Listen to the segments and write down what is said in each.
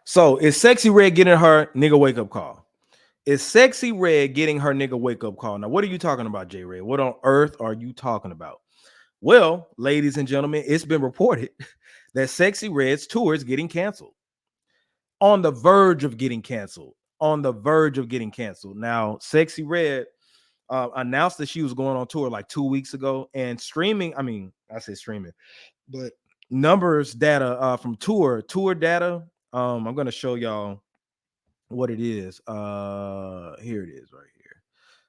So is Sexyy Red getting her nigga wake up call? Is Sexyy Red getting her nigga wake up call? Now, what are you talking about, J Red? What on earth are you talking about? Well, ladies and gentlemen, it's been reported that Sexyy Red's tour is getting canceled. On the verge of getting canceled. On the verge of getting canceled. Now, Sexyy Red announced that she was going on tour like 2 weeks ago, and streaming. I mean, I say streaming, but numbers data from tour data. I'm gonna show y'all what it is. Here it is right here.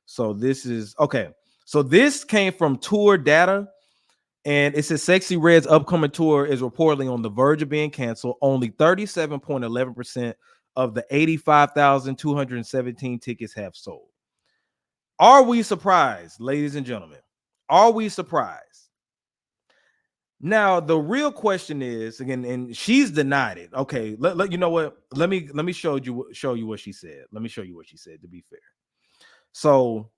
So this is okay. So this came from tour data, and it says Sexyy Red's upcoming tour is reportedly on the verge of being canceled. Only 37.11% of the 85,217 tickets have sold. Are we surprised, ladies and gentlemen? Are we surprised? Now, the real question is, again, and she's denied it. Okay, you know what? Let me show you what she said. Let me show you what she said, to be fair. So,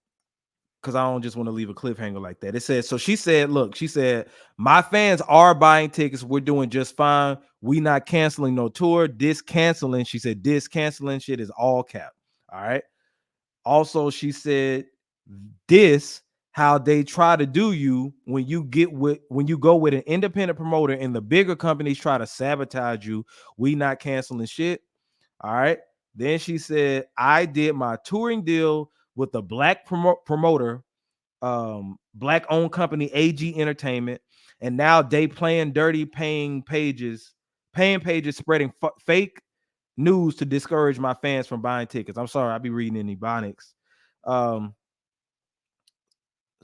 because I don't just want to leave a cliffhanger like that. It says, so she said, look, she said, my fans are buying tickets. We're doing just fine. We not canceling no tour. This canceling, she said, this canceling shit is all cap. All right. Also, she said, this how they try to do you when you go with an independent promoter and the bigger companies try to sabotage you. We not canceling shit. All right. Then she said, I did my touring deal with the black promoter, black owned company AG Entertainment, and now they playing dirty, paying pages spreading fake news to discourage my fans from buying tickets. I'm sorry, I'll be reading in Ebonics.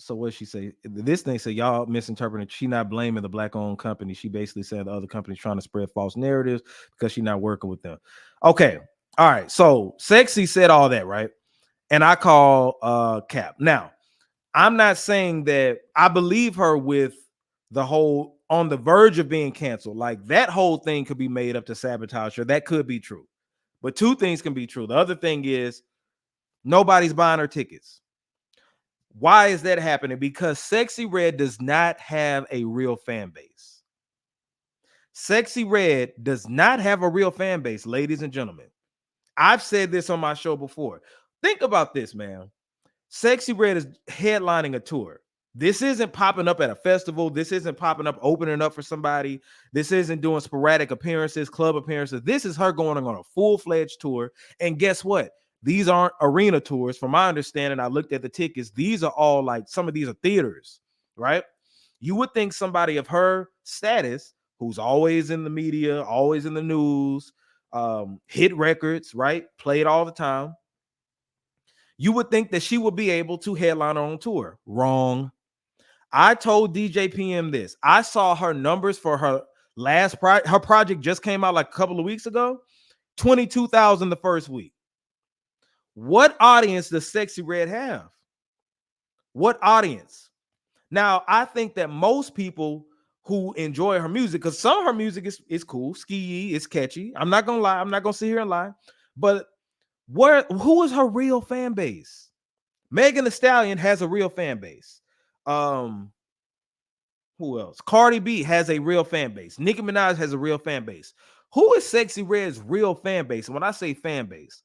So what she say? This thing said y'all misinterpreting. She not blaming the black-owned company. She basically said the other company's trying to spread false narratives because she's not working with them. Okay, all right. So Sexy said all that, right? And I call cap. Now, I'm not saying that I believe her with the whole on the verge of being canceled. Like that whole thing could be made up to sabotage her. That could be true. But two things can be true. The other thing is nobody's buying her tickets. Why is that happening? Because Sexyy Red does not have a real fan base. Sexyy Red does not have a real fan base, ladies and gentlemen. I've said this on my show before. Think about this, man. Sexyy Red is headlining a tour. This isn't popping up at a festival. This isn't popping up, opening up for somebody. This isn't doing sporadic appearances, club appearances. This is her going on a full-fledged tour. And guess what? These aren't arena tours. From my understanding, I looked at the tickets. These are all like, some of these are theaters, right? You would think somebody of her status, who's always in the media, always in the news, hit records, right? Played all the time. You would think that she would be able to headline her own tour. Wrong. I told DJ PM this. I saw her numbers for her last her project just came out like a couple of weeks ago. 22,000 the first week. What audience does Sexyy Red have? What audience? Now, I think that most people who enjoy her music, because some of her music is cool, ski, it's catchy. I'm not gonna lie, I'm not gonna sit here and lie, but who is her real fan base? Megan Thee Stallion has a real fan base. Who else? Cardi B has a real fan base. Nicki Minaj has a real fan base. Who is Sexyy Red's real fan base? And when I say fan base,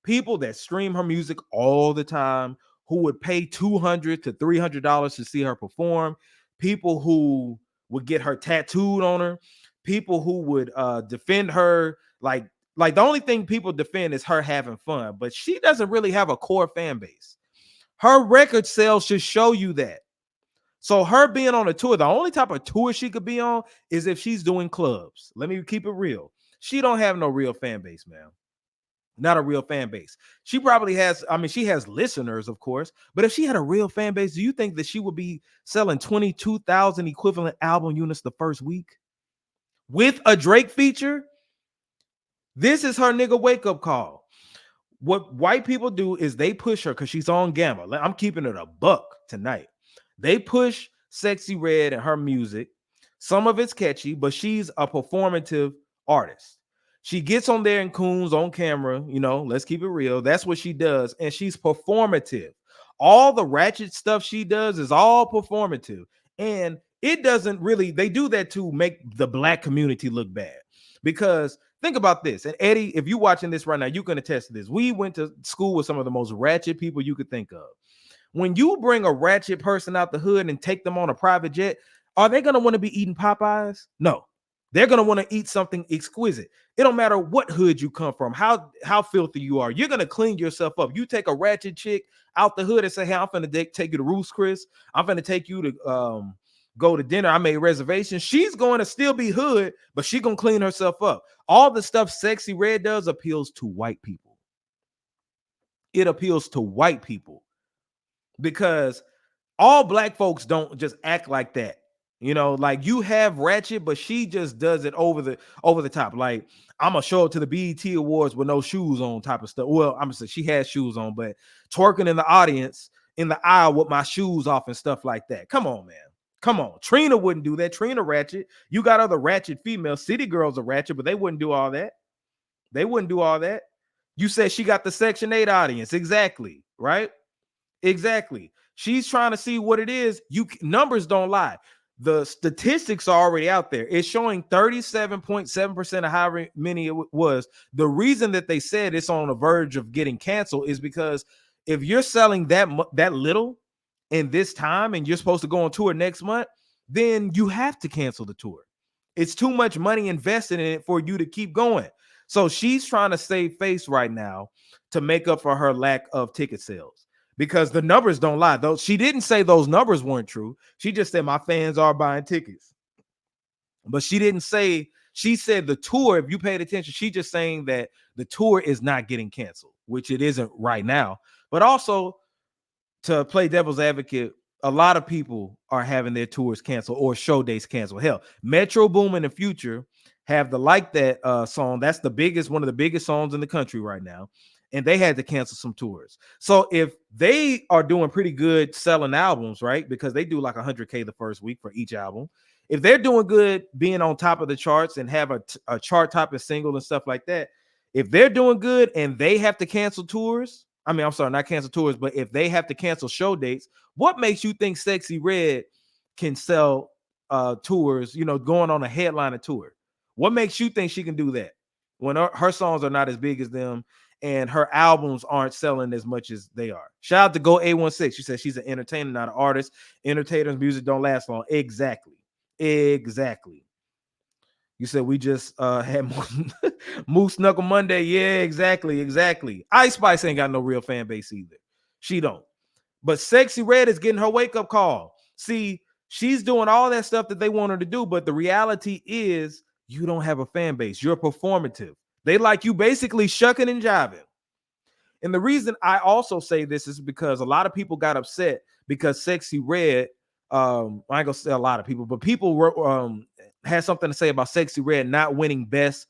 people that stream her music all the time, who would pay $200 to $300 to see her perform, people who would get her tattooed on her, people who would defend her. Like the only thing people defend is her having fun, but she doesn't really have a core fan base. Her record sales should show you that. So her being on a tour, the only type of tour she could be on is if she's doing clubs. Let me keep it real. She don't have no real fan base, man. Not a real fan base. She probably has, I mean, she has listeners, of course, but if she had a real fan base, do you think that she would be selling 22,000 equivalent album units the first week with a Drake feature? This is her nigga wake-up call. What white people do is they push her because she's on Gamma. I'm keeping it a buck tonight. They push Sexyy Red and her music. Some of it's catchy, but she's a performative artist. She gets on there and coons on camera, you know, let's keep it real. That's what she does. And she's performative. All the ratchet stuff she does is all performative. And it doesn't really, they do that to make the black community look bad. Because Think about this. And Eddie, if you're watching this right now, you can attest to this. We went to school with some of the most ratchet people you could think of. When you bring a ratchet person out the hood and take them on a private jet, are they going to want to be eating Popeyes? No. They're going to want to eat something exquisite. It don't matter what hood you come from, how filthy you are. You're going to clean yourself up. You take a ratchet chick out the hood and say, hey, I'm finna take you to Ruth's Chris. I'm finna take you to go to dinner. I made reservations. She's going to still be hood, but she's going to clean herself up. All the stuff Sexyy Red does appeals to white people. It appeals to white people because all black folks don't just act like that. You know, like you have ratchet, but she just does it over the top. Like, I'm gonna show up to the BET Awards with no shoes on, type of stuff. Well, I'm gonna say she has shoes on, but twerking in the audience in the aisle with my shoes off and stuff like that. Come on, man. Come on. Trina wouldn't do that. Trina ratchet. You got other ratchet females. City girls are ratchet, but they wouldn't do all that. They wouldn't do all that. You said she got the Section 8 audience. Exactly. Right? Exactly. She's trying to see what it is. Numbers don't lie. The statistics are already out there. It's showing 37.7% of how many it was. The reason that they said it's on the verge of getting canceled is because if you're selling that little in this time and you're supposed to go on tour next month, then you have to cancel the tour. It's too much money invested in it for you to keep going. So she's trying to save face right now to make up for her lack of ticket sales. Because the numbers don't lie. Though she didn't say those numbers weren't true. She just said my fans are buying tickets. But she didn't say, she said the tour, if you paid attention, she just saying that the tour is not getting canceled, which it isn't right now. But also, to play devil's advocate, a lot of people are having their tours canceled or show dates canceled. Hell, Metro Boomin and Future have the Like That song. That's one of the biggest songs in the country right now. And they had to cancel some tours. So if they are doing pretty good selling albums, right? Because they do like 100K the first week for each album. If they're doing good being on top of the charts and have a chart topping single and stuff like that, if they're doing good and they have to cancel tours, I'm sorry, not cancel tours, but if they have to cancel show dates, what makes you think Sexyy Red can sell tours, going on a headliner tour? What makes you think she can do that when her songs are not as big as them and her albums aren't selling as much as they are? Shout out to Go A16. She says she's an entertainer, not an artist. Entertainers' music don't last long. Exactly. You said we just had Moose Knuckle Monday. Yeah, exactly. Ice Spice ain't got no real fan base either. She don't. But Sexyy Red is getting her wake-up call. See, she's doing all that stuff that they want her to do, but the reality is you don't have a fan base. You're performative. They like you basically shucking and jiving. And the reason I also say this is because a lot of people got upset because Sexyy Red, I ain't gonna say a lot of people, but people were had something to say about Sexyy Red not winning best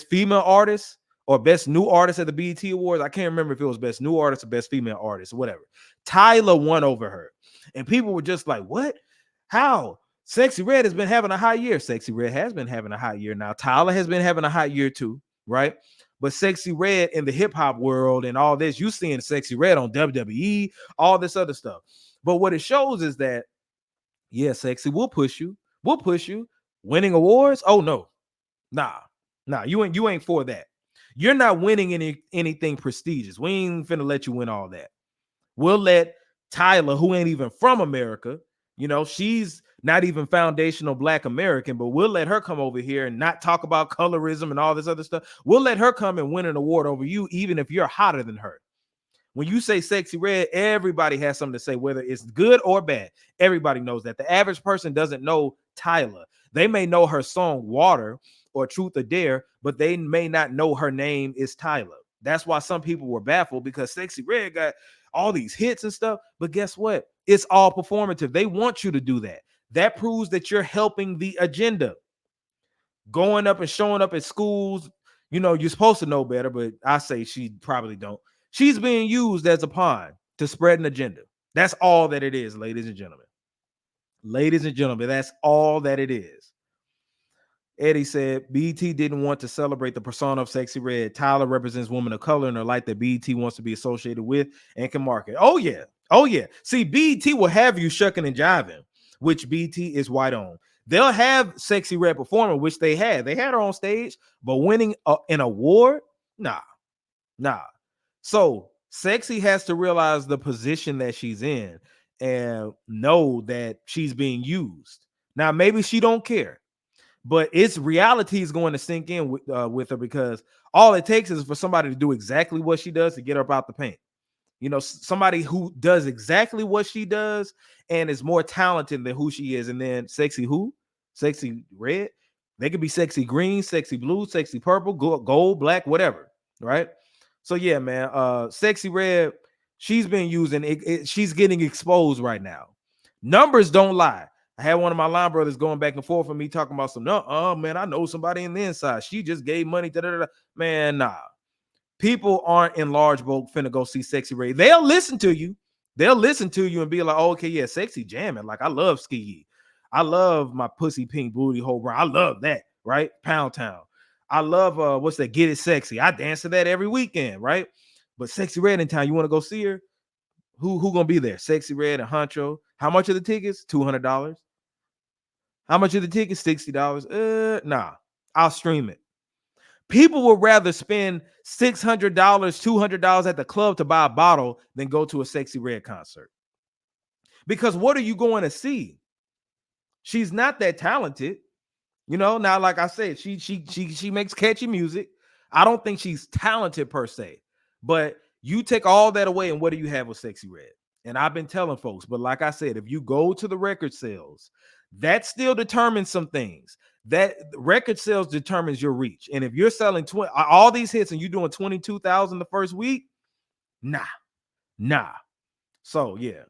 female artist or best new artist at the BET Awards. I can't remember if it was best new artist or best female artist or whatever. Tyler won over her. And people were just like, what? How? Sexyy Red has been having a hot year. Sexyy Red has been having a hot year now. Tyler has been having a hot year too, right? But Sexyy Red in the hip hop world and all this, you seeing Sexyy Red on WWE, all this other stuff. But what it shows is that, yeah, Sexyy, we'll push you. We'll push you. Winning awards? Oh no, nah, you ain't for that. You're not winning anything prestigious. We ain't finna let you win all that. We'll let Tyler, who ain't even from America, she's not even foundational Black American, but we'll let her come over here and not talk about colorism and all this other stuff. We'll let her come and win an award over you, even if you're hotter than her. When you say Sexyy Red, everybody has something to say, whether it's good or bad. Everybody knows that. The average person doesn't know Tyler. They may know her song Water or Truth or Dare, but they may not know her name is Tyler. That's why some people were baffled, because Sexyy Red got all these hits and stuff. But guess what? It's all performative. They want you to do that. That proves that you're helping the agenda. Going up and showing up at schools, you're supposed to know better, but I say she probably don't. She's being used as a pawn to spread an agenda. That's all that it is, ladies and gentlemen. Ladies and gentlemen, that's all that it is. Eddie said, BET didn't want to celebrate the persona of Sexyy Red. Tyler represents women of color in a light that BET wants to be associated with and can market. Oh, yeah. See, BET will have you shucking and jiving, which BET is white on. They'll have Sexyy Red performing, which they had. They had her on stage, but winning an award, nah. So Sexyy has to realize the position that she's in and know that she's being used. Now, maybe she don't care, but its reality is going to sink in with her, because all it takes is for somebody to do exactly what she does to get her up out the paint. You know, somebody who does exactly what she does and is more talented than who she is. And then Sexyy Red. They could be sexy green, sexy blue, sexy purple, gold, black, whatever. Right. So yeah, man. Sexyy Red, she's been using she's getting exposed right now. Numbers don't lie. I had one of my line brothers going back and forth with me talking about some, no, man, I know somebody in the inside. She just gave money. Man, nah. People aren't in large bulk finna go see Sexyy Red. They'll listen to you. They'll listen to you and be like, oh, okay, yeah, Sexy jamming. Like, I love Ski. I love my pussy pink booty hole brown. I love that, right? Pound Town. I love what's that? Get It Sexy. I dance to that every weekend, right? But Sexyy Red in town, you want to go see her? Who gonna be there? Sexyy Red and Honcho. How much are the tickets? $200. How much are the tickets? $60. Nah, I'll stream it. People would rather spend $600, $200 at the club to buy a bottle than go to a Sexyy Red concert. Because what are you going to see? She's not that talented. You know, now, like I said, she makes catchy music. I don't think she's talented per se, but you take all that away, and what do you have with Sexyy Red? And I've been telling folks, but like I said, if you go to the record sales, that still determines some things. That record sales determines your reach. And if you're selling all these hits and you're doing 22,000 the first week, nah. So yeah,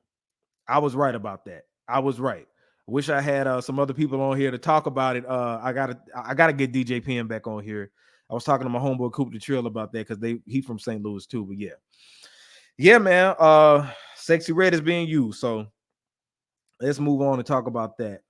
I was right about that. I was right. Wish I had some other people on here to talk about it. I gotta get DJ PM back on here. I was talking to my homeboy Coop the Trill about that because he from St. Louis too. But yeah, man. Sexyy Red is being used. So let's move on and talk about that.